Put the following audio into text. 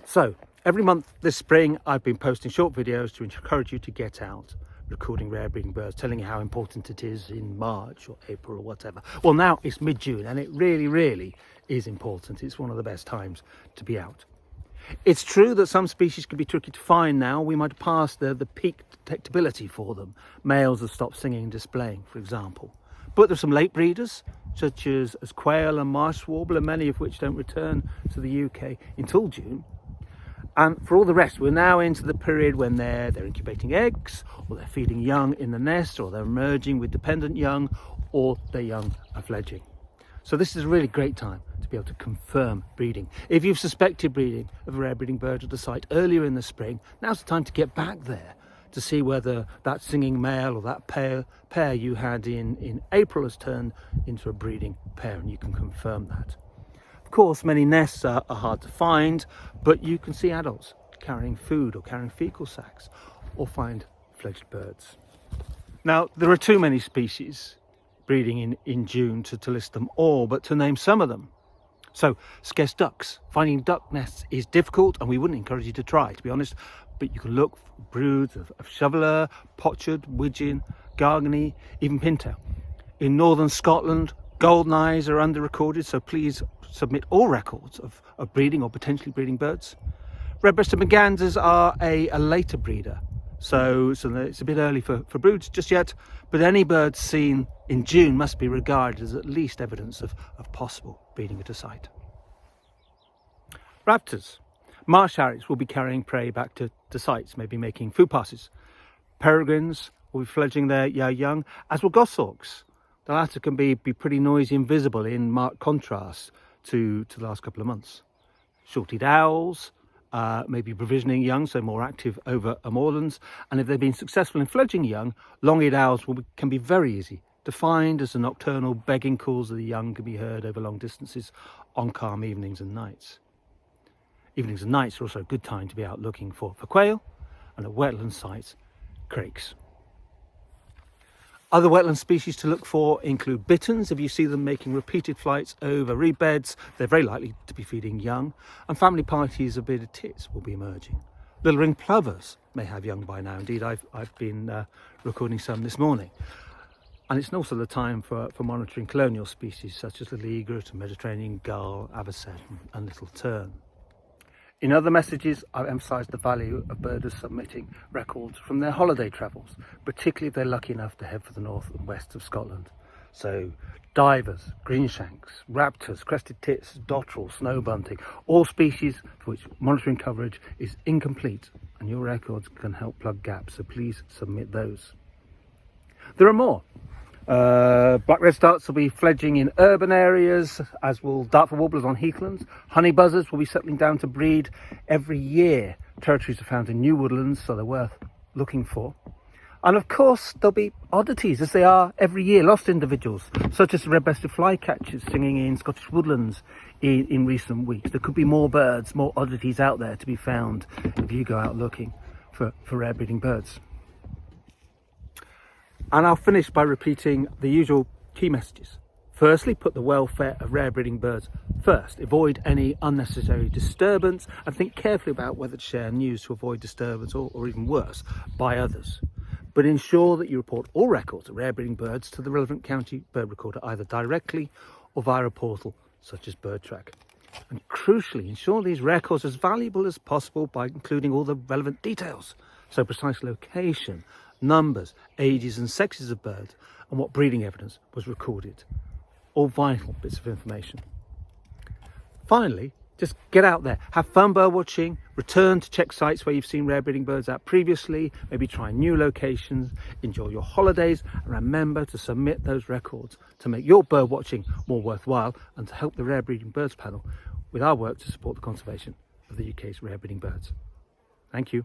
So every month this spring I've been posting short videos to encourage you to get out recording rare breeding birds, telling you how important it is in March or April or whatever. Well, now it's mid-June and it really is important. It's one of the best times to be out. It's true that some species can be tricky to find now. We might pass the peak detectability for them. Males have stopped singing and displaying, for example. But there's some late breeders, such as quail and marsh warbler, many of which don't return to the UK until June. And for all the rest, we're now into the period when they're incubating eggs, or they're feeding young in the nest, or they're emerging with dependent young, or their young are fledging. So this is a really great time to be able to confirm breeding. If you've suspected breeding of a rare breeding bird at a site earlier in the spring, now's the time to get back there to see whether that singing male or that pair you had in April has turned into a breeding pair, and you can confirm that. Of course, many nests are hard to find, but you can see adults carrying food or carrying fecal sacks, or find fledged birds. Now, there are too many species breeding in June to list them all, but to name some of them. So, scarce ducks. Finding duck nests is difficult, and we wouldn't encourage you to try, to be honest, but you can look for broods of shoveler, pochard, widgeon, gargany, even pintail. In northern Scotland, golden eyes are under-recorded, so please submit all records of breeding or potentially breeding birds. Red-breasted mergansers are a later breeder, so it's a bit early for broods just yet, but any birds seen in June must be regarded as at least evidence of possible breeding at a site. Raptors. Marsh harriers will be carrying prey back to sites, maybe making food passes. Peregrines will be fledging their young, as will goshawks. The latter can be pretty noisy and visible, in marked contrast to the last couple of months. Short-eared owls may be provisioning young, so more active over moorlands. And if they've been successful in fledging young, long-eared owls can be very easy to find, as the nocturnal begging calls of the young can be heard over long distances on calm evenings and nights. Evenings and nights are also a good time to be out looking for quail, and at wetland sites, crakes. Other wetland species to look for include bitterns. If you see them making repeated flights over reed beds, they're very likely to be feeding young, and family parties of bearded tits will be emerging. Little ringed plovers may have young by now. Indeed, I've been recording some this morning. And it's also the time for monitoring colonial species such as little egret, Mediterranean gull, avocet and little tern. In other messages, I've emphasised the value of birders submitting records from their holiday travels, particularly if they're lucky enough to head for the north and west of Scotland. So divers, greenshanks, raptors, crested tits, dotterel, snow bunting, all species for which monitoring coverage is incomplete, and your records can help plug gaps, so please submit those. There are more. Black redstarts will be fledging in urban areas, as will Dartford warblers on heathlands. Honey buzzards will be settling down to breed every year. Territories are found in new woodlands, so they're worth looking for. And of course, there'll be oddities, as they are every year, lost individuals, such as the red-breasted flycatchers singing in Scottish woodlands in recent weeks. There could be more birds, more oddities out there to be found if you go out looking for rare breeding birds. And I'll finish by repeating the usual key messages. Firstly, put the welfare of rare breeding birds first. Avoid any unnecessary disturbance, and think carefully about whether to share news to avoid disturbance or even worse, by others. But ensure that you report all records of rare breeding birds to the relevant county bird recorder, either directly or via a portal such as BirdTrack. And crucially, ensure these records are as valuable as possible by including all the relevant details. So precise location, numbers, ages and sexes of birds, and what breeding evidence was recorded. All vital bits of information. Finally, just get out there, have fun bird watching, return to check sites where you've seen rare breeding birds out previously, maybe try new locations, enjoy your holidays, and remember to submit those records to make your bird watching more worthwhile and to help the Rare Breeding Birds panel with our work to support the conservation of the UK's rare breeding birds. Thank you.